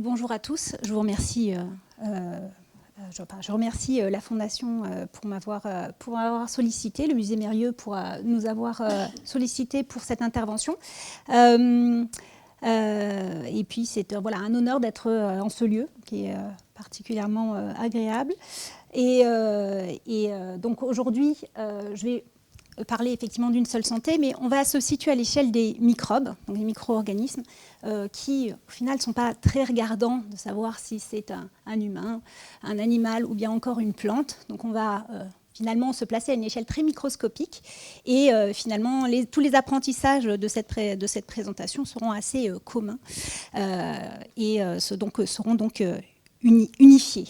bonjour à tous. Je vous remercie, je remercie la Fondation pour m'avoir sollicité, le Musée Mérieux pour nous avoir sollicité pour cette intervention. Et puis c'est voilà, un honneur d'être en ce lieu qui est particulièrement agréable. Et donc aujourd'hui, je vais parler effectivement d'une seule santé, mais on va se situer à l'échelle des microbes, donc des micro-organismes, qui au final ne sont pas très regardants de savoir si c'est un humain, un animal ou bien encore une plante. Donc on va finalement se placer à une échelle très microscopique et finalement tous les apprentissages de cette présentation seront assez communs et seront donc unifiés.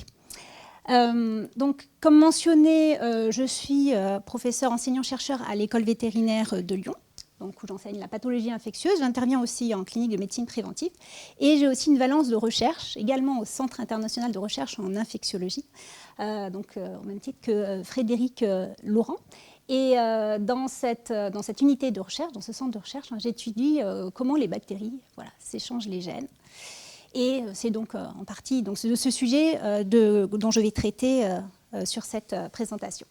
Donc, comme mentionné, je suis professeur enseignant-chercheur à l'école vétérinaire de Lyon, donc où j'enseigne la pathologie infectieuse. J'interviens aussi en clinique de médecine préventive et j'ai aussi une valence de recherche, également au Centre international de recherche en infectiologie, donc au même titre que Frédéric Laurent. Et dans cette unité de recherche, dans ce centre de recherche, j'étudie comment les bactéries s'échangent les gènes. Et c'est donc en partie donc, de ce sujet dont je vais traiter sur cette présentation.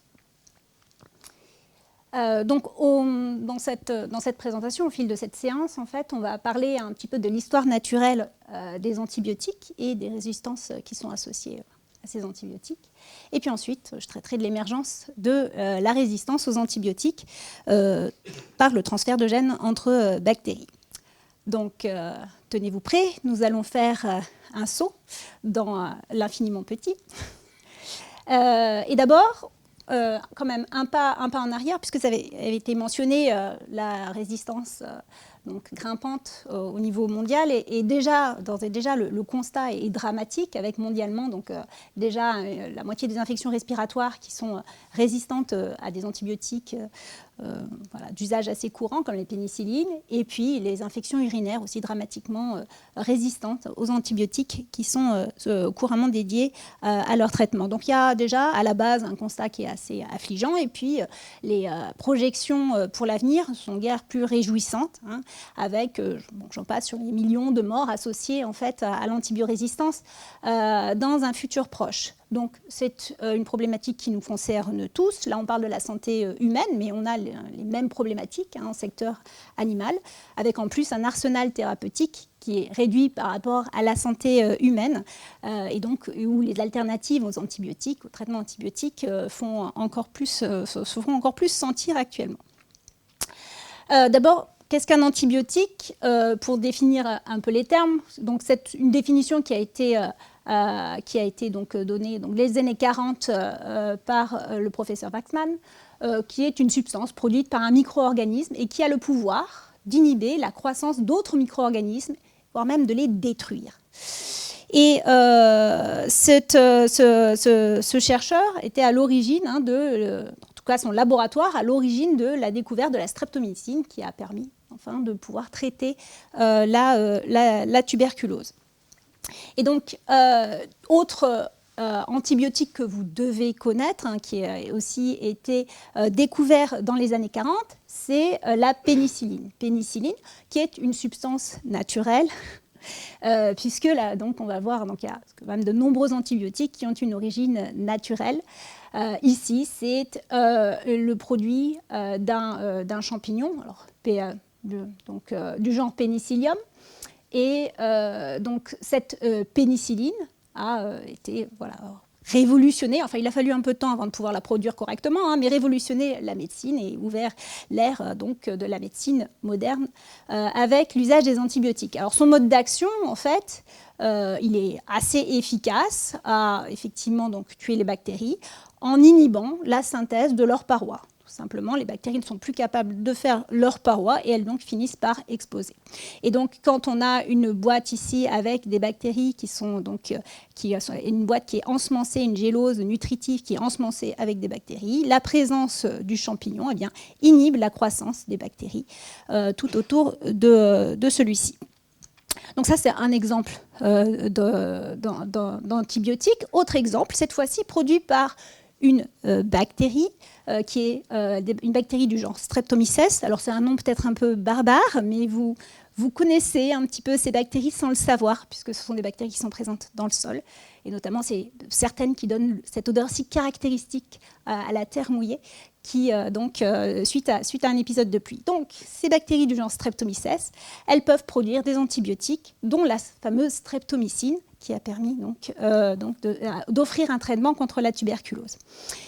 Donc, dans cette présentation, au fil de cette séance, en fait, on va parler un petit peu de l'histoire naturelle des antibiotiques et des résistances qui sont associées à ces antibiotiques. Et puis ensuite, je traiterai de l'émergence de la résistance aux antibiotiques par le transfert de gènes entre bactéries. Donc, tenez-vous prêts, nous allons faire un saut dans l'infiniment petit. Et d'abord, quand même, un pas en arrière, puisque ça avait été mentionné, la résistance donc, grimpante au niveau mondial. Et déjà, d'ores et déjà, le constat est dramatique, avec mondialement donc, déjà la moitié des infections respiratoires qui sont résistantes à des antibiotiques d'usage assez courant, comme les pénicillines, et puis les infections urinaires aussi dramatiquement résistantes aux antibiotiques qui sont couramment dédiés à leur traitement. Donc il y a déjà à la base un constat qui est assez affligeant, et puis les projections pour l'avenir sont guère plus réjouissantes, hein, avec, j'en passe sur les millions de morts associées en fait à l'antibiorésistance dans un futur proche. Donc c'est une problématique qui nous concerne tous. Là on parle de la santé humaine, mais on a les mêmes problématiques en secteur animal, avec en plus un arsenal thérapeutique qui est réduit par rapport à la santé humaine, et donc où les alternatives aux antibiotiques, aux traitements antibiotiques, se feront encore plus sentir actuellement. D'abord, qu'est-ce qu'un antibiotique ? Pour définir un peu les termes, donc c'est une définition qui a été donc donnée donc les années 40 par le professeur Waxman, qui est une substance produite par un micro-organisme et qui a le pouvoir d'inhiber la croissance d'autres micro-organismes, voire même de les détruire. Et ce chercheur était à l'origine en tout cas son laboratoire, à l'origine de la découverte de la streptomycine qui a permis enfin de pouvoir traiter la tuberculose. Et donc, autre antibiotique que vous devez connaître, hein, qui a aussi été découvert dans les années 40, c'est la pénicilline. Pénicilline, qui est une substance naturelle, puisque là, donc, on va voir, donc, il y a quand même de nombreux antibiotiques qui ont une origine naturelle. Ici, c'est le produit d'un champignon, alors, du genre Penicillium. Et donc cette pénicilline a été révolutionnée, enfin il a fallu un peu de temps avant de pouvoir la produire correctement, hein, mais révolutionner la médecine et ouvert l'ère donc de la médecine moderne avec l'usage des antibiotiques. Alors son mode d'action, en fait, il est assez efficace à effectivement donc tuer les bactéries en inhibant la synthèse de leurs parois. Simplement, les bactéries ne sont plus capables de faire leurs parois et elles donc finissent par exploser. Et donc, quand on a une boîte ici avec des bactéries qui sont donc une boîte qui est ensemencée, une gélose nutritive qui est ensemencée avec des bactéries, la présence du champignon inhibe la croissance des bactéries tout autour de celui-ci. Donc ça, c'est un exemple d'antibiotique. Autre exemple, cette fois-ci produit par une bactérie qui est une bactérie du genre Streptomyces. Alors c'est un nom peut-être un peu barbare, mais vous vous connaissez un petit peu ces bactéries sans le savoir, puisque ce sont des bactéries qui sont présentes dans le sol, et notamment c'est certaines qui donnent cette odeur si caractéristique à la terre mouillée, suite à un épisode de pluie. Donc, ces bactéries du genre Streptomyces, elles peuvent produire des antibiotiques, dont la fameuse streptomycine, qui a permis d'offrir un traitement contre la tuberculose.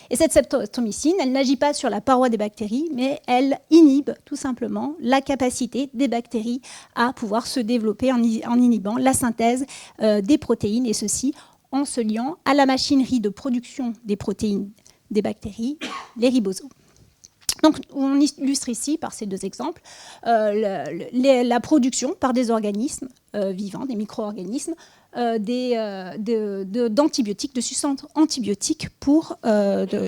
Et cette streptomycine, elle n'agit pas sur la paroi des bactéries, mais elle inhibe tout simplement la capacité des bactéries à pouvoir se développer en inhibant la synthèse des protéines, et ceci en se liant à la machinerie de production des protéines des bactéries, les ribosomes. Donc, on illustre ici, par ces deux exemples, la production par des organismes vivants, des micro-organismes, d'antibiotiques, de substances antibiotiques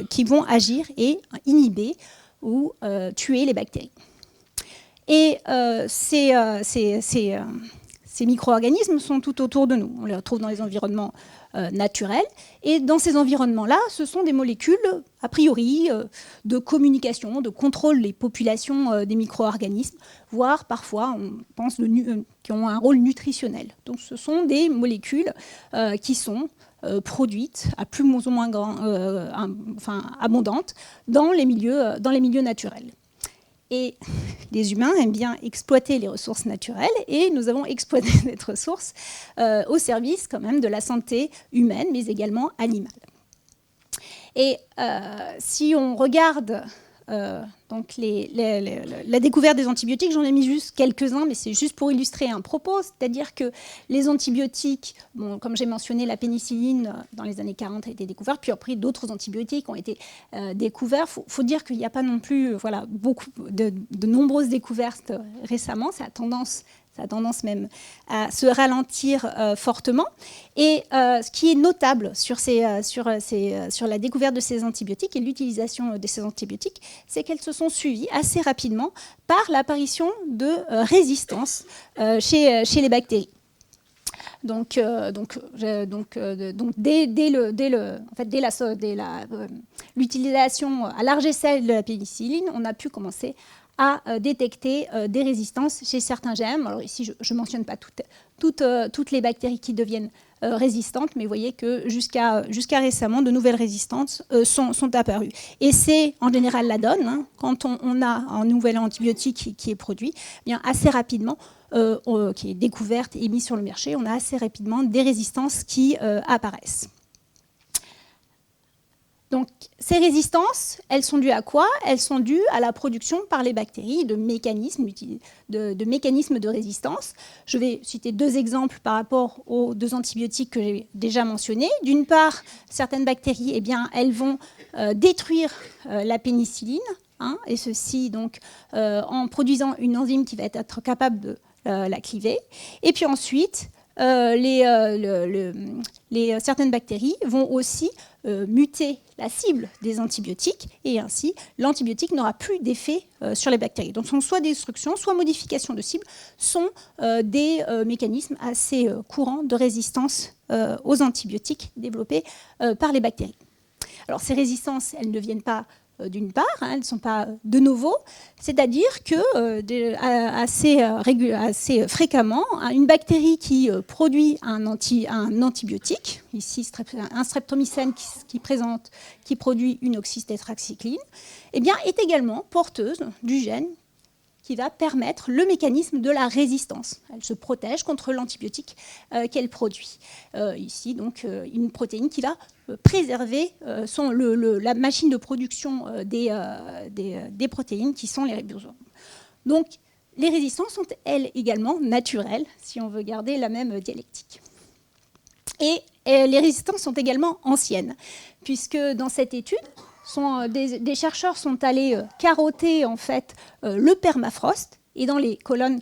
qui vont agir et inhiber ou tuer les bactéries. Et ces micro-organismes sont tout autour de nous. On les retrouve dans les environnements naturels. Et dans ces environnements-là, ce sont des molécules, a priori, de communication, de contrôle des populations des micro-organismes, voire parfois, on pense, qui ont un rôle nutritionnel. Donc ce sont des molécules qui sont produites à plus ou moins abondantes dans les milieux naturels. Et les humains aiment bien exploiter les ressources naturelles, et nous avons exploité cette ressource au service quand même de la santé humaine, mais également animale. Et si on regarde donc la découverte des antibiotiques, j'en ai mis juste quelques-uns, mais c'est juste pour illustrer un propos, c'est-à-dire que les antibiotiques, comme j'ai mentionné, la pénicilline dans les années 40 a été découverte, puis après d'autres antibiotiques ont été découverts. Faut dire qu'il n'y a pas non plus beaucoup de nombreuses découvertes récemment, ça a tendance même à se ralentir fortement. Et ce qui est notable sur la découverte de ces antibiotiques et l'utilisation de ces antibiotiques, c'est qu'elles se sont suivies assez rapidement par l'apparition de résistance chez les bactéries. Donc, dès l'utilisation à large échelle de la pénicilline, on a pu commencer à détecter des résistances chez certains germes. Alors ici, je ne mentionne pas toutes les bactéries qui deviennent résistantes, mais vous voyez que jusqu'à récemment, de nouvelles résistances sont apparues. Et c'est en général la donne, hein, quand on a un nouvel antibiotique qui est produit, bien assez rapidement, qui est découverte et mise sur le marché, on a assez rapidement des résistances qui apparaissent. Donc, ces résistances, elles sont dues à quoi? Elles sont dues à la production par les bactéries de mécanismes de résistance. Je vais citer deux exemples par rapport aux deux antibiotiques que j'ai déjà mentionnés. D'une part, certaines bactéries, eh bien, elles vont détruire la pénicilline, hein, et ceci donc, en produisant une enzyme qui va être capable de la cliver. Et puis ensuite, certaines bactéries vont aussi muter la cible des antibiotiques, et ainsi l'antibiotique n'aura plus d'effet sur les bactéries. Donc, ce sont soit destruction, soit modification de cible, sont des mécanismes assez courants de résistance aux antibiotiques développés par les bactéries. Alors, ces résistances, elles ne viennent pas d'une part, hein, elles ne sont pas de nouveau, c'est-à-dire que assez fréquemment, une bactérie qui produit un antibiotique, ici un streptomycène qui produit une oxytétracycline, eh bien, est également porteuse du gène qui va permettre le mécanisme de la résistance. Elle se protège contre l'antibiotique qu'elle produit. Ici, donc, une protéine qui va préserver la machine de production des protéines qui sont les ribosomes. Donc, les résistances sont, elles, également naturelles, si on veut garder la même dialectique. Et les résistances sont également anciennes, puisque dans cette étude, des chercheurs sont allés carotter en fait le permafrost, et dans les colonnes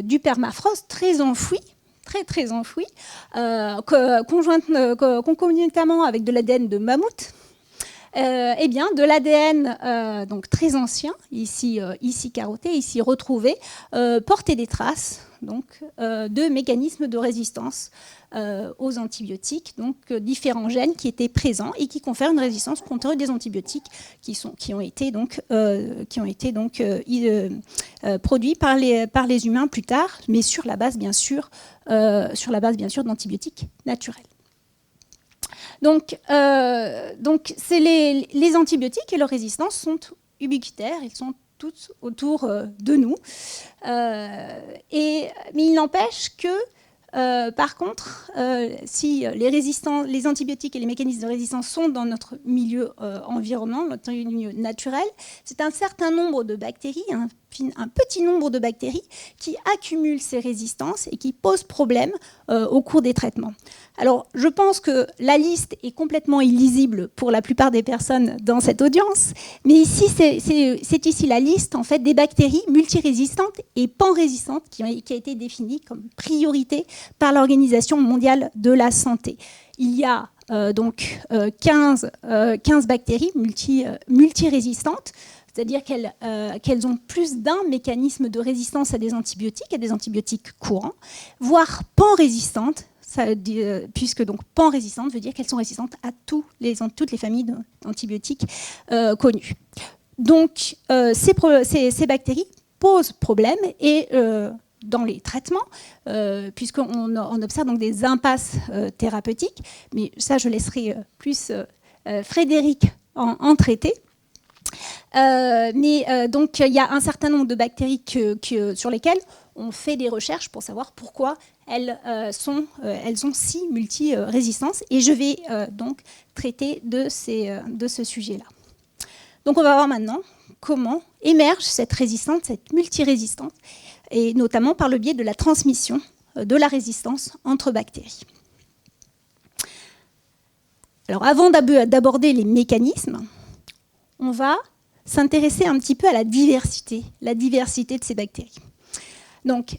du permafrost très enfoui, concomitamment avec de l'ADN de mammouth, eh bien, de l'ADN donc très ancien, ici carotté, ici retrouvé, portait des traces donc, de mécanismes de résistance aux antibiotiques, donc différents gènes qui étaient présents et qui confèrent une résistance contre des antibiotiques qui ont été produits par les humains plus tard, mais sur la base bien sûr d'antibiotiques naturels. Donc c'est les antibiotiques et leur résistance sont ubiquitaires, ils sont toutes autour de nous. Mais il n'empêche que, par contre, si les antibiotiques et les mécanismes de résistance sont dans notre milieu environnant, notre milieu naturel, c'est un certain nombre de bactéries, un petit nombre de bactéries qui accumulent ces résistances et qui posent problème au cours des traitements. Alors, je pense que la liste est complètement illisible pour la plupart des personnes dans cette audience, mais ici, c'est ici la liste en fait, des bactéries multirésistantes et panrésistantes qui a été définie comme priorité par l'Organisation mondiale de la santé. Il y a donc 15 bactéries multirésistantes, c'est-à-dire qu'elles ont plus d'un mécanisme de résistance à des antibiotiques courants, voire panrésistantes, puisque donc panrésistantes veut dire qu'elles sont résistantes à toutes les familles d'antibiotiques connues. Donc ces bactéries posent problème et dans les traitements, puisqu'on observe donc des impasses thérapeutiques, mais ça je laisserai plus Frédéric en traiter. Donc il y a un certain nombre de bactéries sur lesquelles on fait des recherches pour savoir pourquoi elles ont si multi-résistances, et je vais donc traiter de ce sujet-là. Donc on va voir maintenant comment émerge cette résistance, cette multirésistance, et notamment par le biais de la transmission de la résistance entre bactéries. Alors avant d'aborder les mécanismes, on va s'intéresser un petit peu à la diversité de ces bactéries. Donc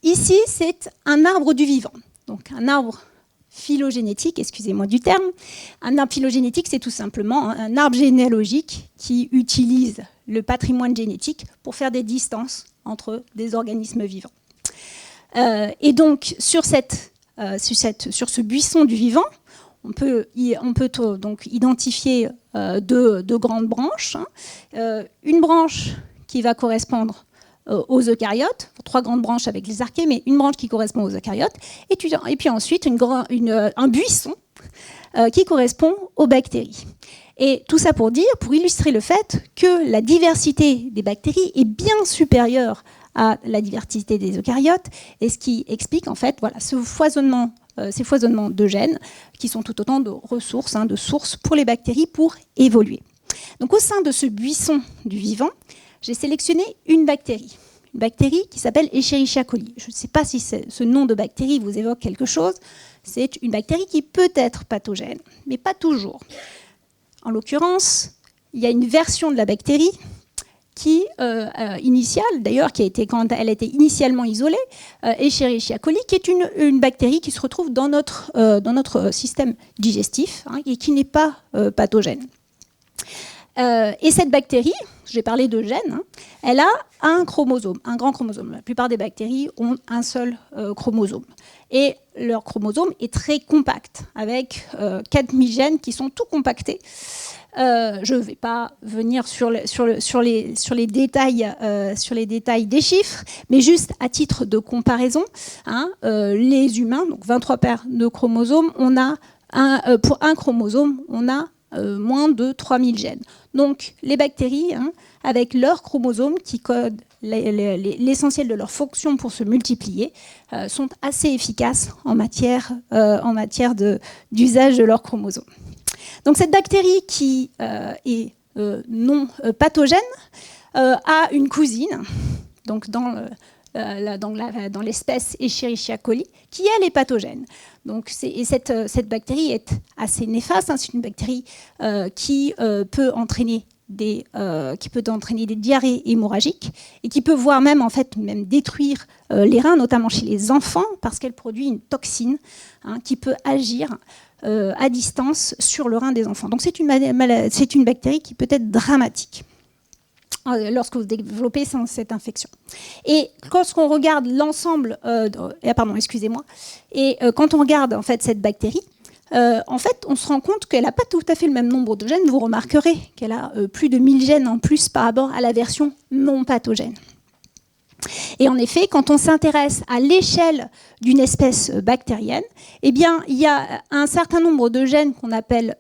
ici, c'est un arbre du vivant, donc un arbre phylogénétique, excusez-moi du terme. Un arbre phylogénétique, c'est tout simplement un arbre généalogique qui utilise le patrimoine génétique pour faire des distances entre des organismes vivants. Et donc, sur ce buisson du vivant, on peut donc identifier deux grandes branches. Une branche qui va correspondre aux eucaryotes, 3 grandes branches avec les archées, mais une branche qui correspond aux eucaryotes, et puis ensuite un buisson qui correspond aux bactéries. Et tout ça pour illustrer le fait que la diversité des bactéries est bien supérieure à la diversité des eucaryotes, et ce qui explique en fait ces foisonnements de gènes qui sont tout autant de ressources, de sources pour les bactéries pour évoluer. Donc au sein de ce buisson du vivant, j'ai sélectionné une bactérie qui s'appelle Escherichia coli. Je ne sais pas si ce nom de bactérie vous évoque quelque chose. C'est une bactérie qui peut être pathogène, mais pas toujours. En l'occurrence, il y a une version de la bactérie initiale, d'ailleurs, quand elle a été initialement isolée, Escherichia coli, qui est une bactérie qui se retrouve dans notre système digestif et qui n'est pas pathogène. Et cette bactérie, j'ai parlé de gènes, elle a un chromosome, un grand chromosome. La plupart des bactéries ont un seul chromosome. Et leur chromosome est très compact, avec 4000 gènes qui sont tout compactés. Je ne vais pas venir sur les détails des chiffres, mais juste à titre de comparaison, les humains, donc 23 paires de chromosomes, pour un chromosome, on a moins de 3000 gènes. Donc les bactéries, avec leurs chromosomes qui codent l'essentiel de leur fonction pour se multiplier, sont assez efficaces en matière d'usage de leurs chromosomes. Donc cette bactérie qui est non pathogène a une cousine, donc dans l'espèce Escherichia coli, qui elle est pathogène. Donc cette bactérie est assez néfaste. C'est une bactérie qui peut entraîner des diarrhées hémorragiques et qui peut voire même détruire les reins, notamment chez les enfants, parce qu'elle produit une toxine qui peut agir à distance sur le rein des enfants. Donc c'est une bactérie qui peut être dramatique. lorsque vous développez cette infection. Et lorsqu'on regarde l'ensemble, excusez-moi, et quand on regarde en fait cette bactérie, en fait, on se rend compte qu'elle n'a pas tout à fait le même nombre de gènes. Vous remarquerez qu'elle a plus de 1000 gènes en plus par rapport à la version non pathogène. Et en effet, quand on s'intéresse à l'échelle d'une espèce bactérienne, eh bien, il y a un certain nombre de gènes qu'on appelle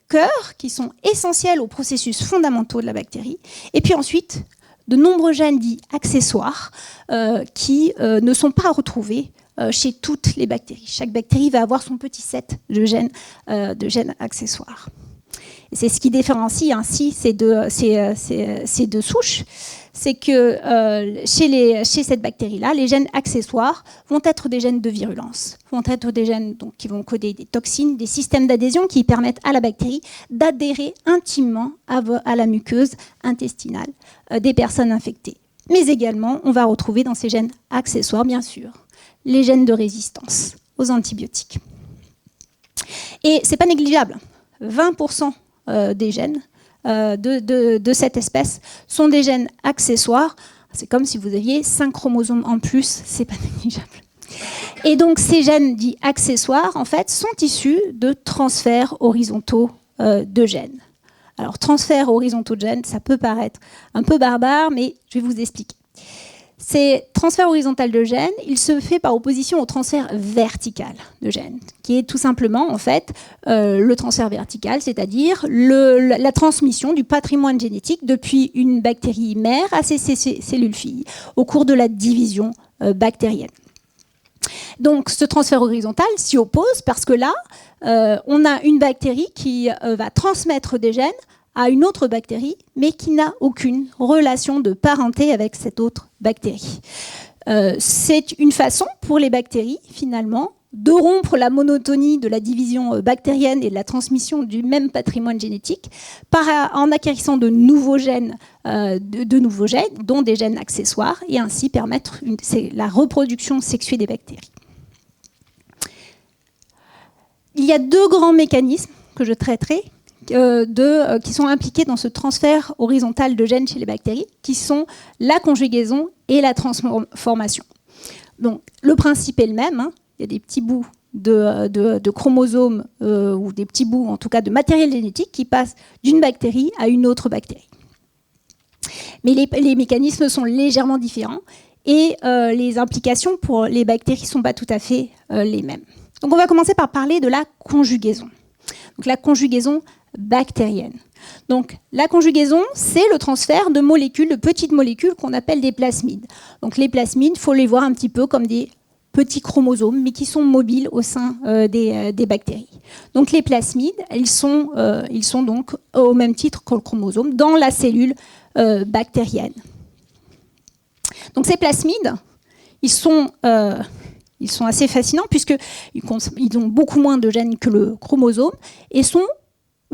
cœurs, qui sont essentiels aux processus fondamentaux de la bactérie. Et puis ensuite, de nombreux gènes dits accessoires qui ne sont pas retrouvés chez toutes les bactéries. Chaque bactérie va avoir son petit set de gènes accessoires. Et c'est ce qui différencie ainsi ces deux souches. C'est que chez cette bactérie-là, les gènes accessoires vont être des gènes de virulence, vont être des gènes donc, qui vont coder des toxines, des systèmes d'adhésion qui permettent à la bactérie d'adhérer intimement à la muqueuse intestinale des personnes infectées. Mais également, on va retrouver dans ces gènes accessoires, bien sûr, les gènes de résistance aux antibiotiques. Et ce n'est pas négligeable. 20% des gènes de cette espèce sont des gènes accessoires. C'est comme si vous aviez 5 chromosomes en plus, c'est pas négligeable. Et donc ces gènes dits accessoires, en fait, sont issus de transferts horizontaux de gènes. Alors transferts horizontaux de gènes, ça peut paraître un peu barbare, mais je vais vous expliquer. Ces transferts horizontal de gènes, il se fait par opposition au transfert vertical de gènes, qui est tout simplement en fait le transfert vertical, c'est-à-dire la transmission du patrimoine génétique depuis une bactérie mère à ses cellules filles au cours de la division bactérienne. Donc ce transfert horizontal s'y oppose parce que là, on a une bactérie qui va transmettre des gènes à une autre bactérie, mais qui n'a aucune relation de parenté avec cette autre bactérie. C'est une façon pour les bactéries, finalement, de rompre la monotonie de la division bactérienne et de la transmission du même patrimoine génétique en acquérissant de nouveaux gènes, dont des gènes accessoires, et ainsi permettre la reproduction sexuée des bactéries. Il y a 2 grands mécanismes que je traiterai qui sont impliqués dans ce transfert horizontal de gènes chez les bactéries, qui sont la conjugaison et la transformation. Donc, le principe est le même, hein. Il y a des petits bouts de chromosomes ou des petits bouts, en tout cas, de matériel génétique qui passent d'une bactérie à une autre bactérie. Mais les mécanismes sont légèrement différents et les implications pour les bactéries ne sont pas tout à fait les mêmes. Donc, on va commencer par parler de la conjugaison. Donc, la conjugaison bactérienne. Donc, la conjugaison, c'est le transfert de molécules, de petites molécules qu'on appelle des plasmides. Donc, les plasmides, il faut les voir un petit peu comme des petits chromosomes, mais qui sont mobiles au sein des bactéries. Donc, les plasmides, ils sont donc au même titre que le chromosome dans la cellule bactérienne. Donc, ces plasmides, ils sont assez fascinants puisqu'ils ont beaucoup moins de gènes que le chromosome et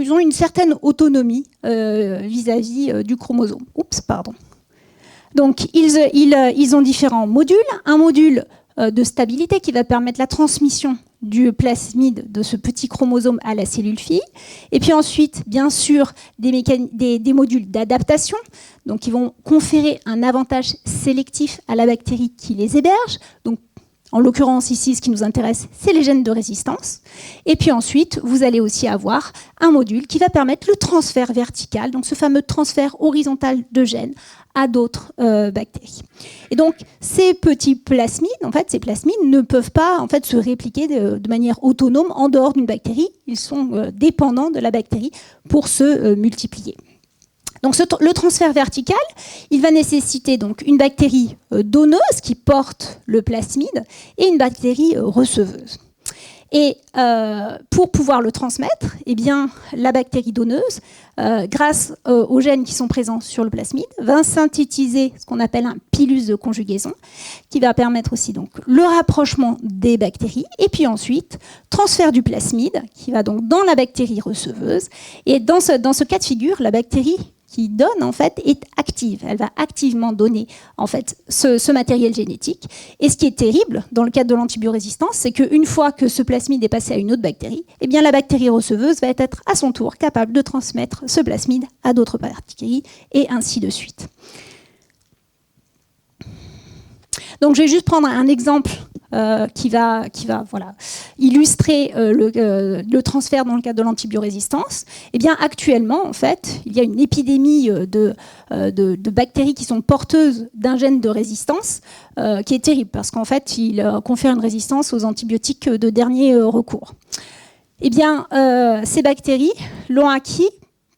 ils ont une certaine autonomie vis-à-vis du chromosome. Donc, ils ont différents modules. Un module de stabilité qui va permettre la transmission du plasmide de ce petit chromosome à la cellule fille. Et puis ensuite, bien sûr, des modules d'adaptation, donc qui vont conférer un avantage sélectif à la bactérie qui les héberge. Donc, en l'occurrence, ici, ce qui nous intéresse, c'est les gènes de résistance. Et puis ensuite, vous allez aussi avoir un module qui va permettre le transfert vertical, donc ce fameux transfert horizontal de gènes à d'autres bactéries. Et donc, ces petits plasmides, ces plasmides ne peuvent pas se répliquer de manière autonome en dehors d'une bactérie. Ils sont dépendants de la bactérie pour se multiplier. Donc le transfert vertical, il va nécessiter donc une bactérie donneuse qui porte le plasmide et une bactérie receveuse. Et pour pouvoir le transmettre, eh bien, la bactérie donneuse, grâce aux gènes qui sont présents sur le plasmide, va synthétiser ce qu'on appelle un pilus de conjugaison, qui va permettre aussi donc, le rapprochement des bactéries, et puis ensuite, transfert du plasmide, qui va donc dans la bactérie receveuse. Et dans ce cas de figure, la bactérie qui donne en fait est active. Elle va activement donner en fait ce matériel génétique. Et ce qui est terrible dans le cadre de l'antibiorésistance, c'est qu'une fois que ce plasmide est passé à une autre bactérie, eh bien la bactérie receveuse va être à son tour capable de transmettre ce plasmide à d'autres bactéries et ainsi de suite. Donc je vais juste prendre un exemple qui va voilà, illustrer le transfert dans le cadre de l'antibiorésistance. Eh bien, actuellement, en fait, il y a une épidémie de bactéries qui sont porteuses d'un gène de résistance qui est terrible parce qu'en fait, il confère une résistance aux antibiotiques de dernier recours. Eh bien, ces bactéries l'ont acquis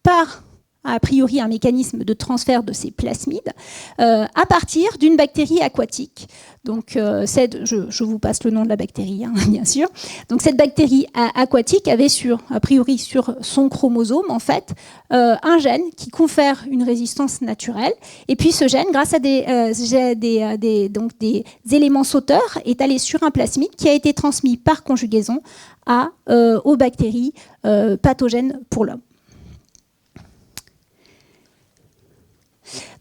par a priori un mécanisme de transfert de ces plasmides à partir d'une bactérie aquatique. Donc, je vous passe le nom de la bactérie, hein, bien sûr. Donc, cette bactérie aquatique avait a priori sur son chromosome, en fait, un gène qui confère une résistance naturelle. Et puis, ce gène, grâce à des éléments sauteurs, est allé sur un plasmide qui a été transmis par conjugaison aux bactéries pathogènes pour l'homme.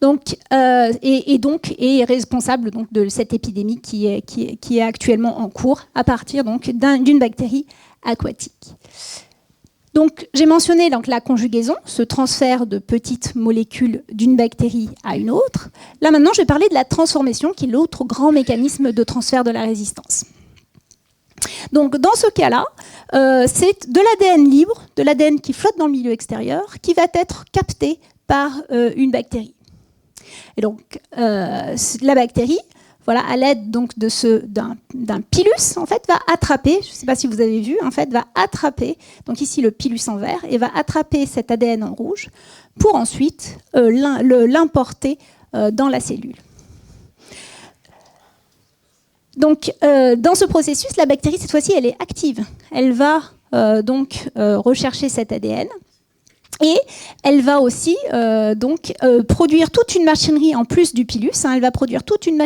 Donc, est responsable donc, de cette épidémie qui est actuellement en cours à partir d'une bactérie aquatique. Donc, j'ai mentionné donc, la conjugaison, ce transfert de petites molécules d'une bactérie à une autre. Là, maintenant, je vais parler de la transformation, qui est l'autre grand mécanisme de transfert de la résistance. Donc, dans ce cas-là, c'est de l'ADN libre, de l'ADN qui flotte dans le milieu extérieur, qui va être capté par une bactérie. Et donc, la bactérie, voilà, à l'aide donc d'un pilus, en fait, va attraper, je ne sais pas si vous avez vu, en fait, va attraper, donc ici le pilus en vert, et va attraper cet ADN en rouge pour ensuite l'importer dans la cellule. Donc, dans ce processus, la bactérie, cette fois-ci, elle est active. Elle va rechercher cet ADN. Et elle va aussi produire toute une machinerie en plus du pilus. Elle va produire toute une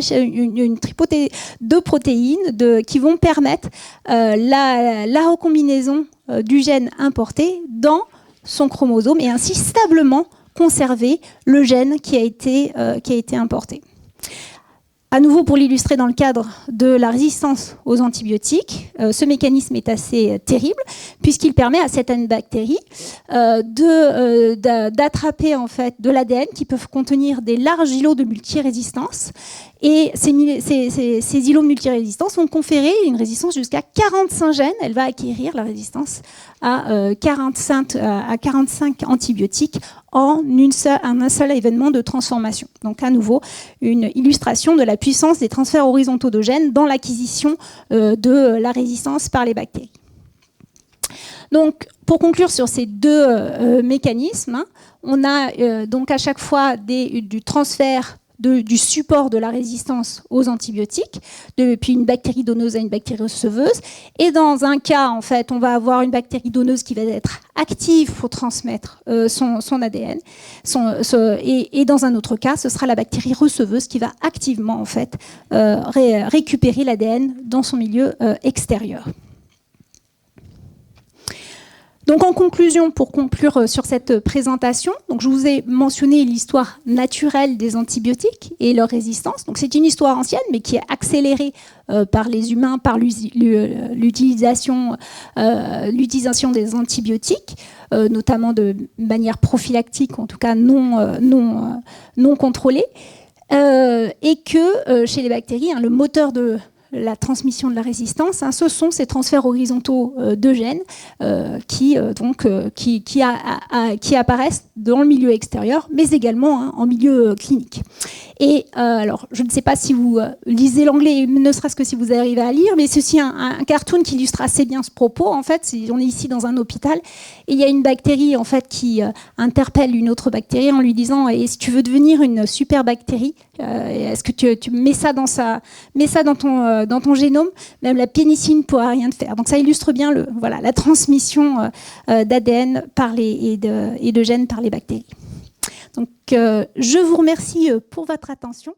tripotée de protéines qui vont permettre la recombinaison du gène importé dans son chromosome et ainsi stablement conserver le gène qui a été importé. À nouveau, pour l'illustrer dans le cadre de la résistance aux antibiotiques, ce mécanisme est assez terrible puisqu'il permet à certaines bactéries d'attraper en fait de l'ADN qui peuvent contenir des larges îlots de multirésistance. Et ces îlots de multirésistance vont conférer une résistance jusqu'à 45 gènes. Elle va acquérir la résistance à 45 antibiotiques en un seul événement de transformation. Donc à nouveau, une illustration de la puissance des transferts horizontaux de gènes dans l'acquisition de la résistance par les bactéries. Donc, pour conclure sur ces deux mécanismes, on a donc à chaque fois du transfert du support de la résistance aux antibiotiques, depuis une bactérie donneuse à une bactérie receveuse. Et dans un cas, en fait, on va avoir une bactérie donneuse qui va être active pour transmettre son ADN. Et dans un autre cas, ce sera la bactérie receveuse qui va activement, en fait, récupérer l'ADN dans son milieu extérieur. Donc en conclusion, pour conclure sur cette présentation, donc je vous ai mentionné l'histoire naturelle des antibiotiques et leur résistance. Donc c'est une histoire ancienne, mais qui est accélérée par les humains, par l'utilisation des antibiotiques, notamment de manière prophylactique, en tout cas non contrôlée, et que chez les bactéries, le moteur de la transmission de la résistance, ce sont ces transferts horizontaux de gènes qui apparaissent dans le milieu extérieur, mais également en milieu clinique. Et alors, je ne sais pas si vous lisez l'anglais, ne serait-ce que si vous arrivez à lire, mais ceci un cartoon qui illustre assez bien ce propos. En fait, on est ici dans un hôpital et il y a une bactérie en fait qui interpelle une autre bactérie en lui disant « si tu veux devenir une super bactérie, est-ce que tu mets ça dans ton génome, même la pénicilline ne pourra rien te faire. » Donc ça illustre bien la transmission d'ADN et de gènes par les bactéries. Donc je vous remercie pour votre attention.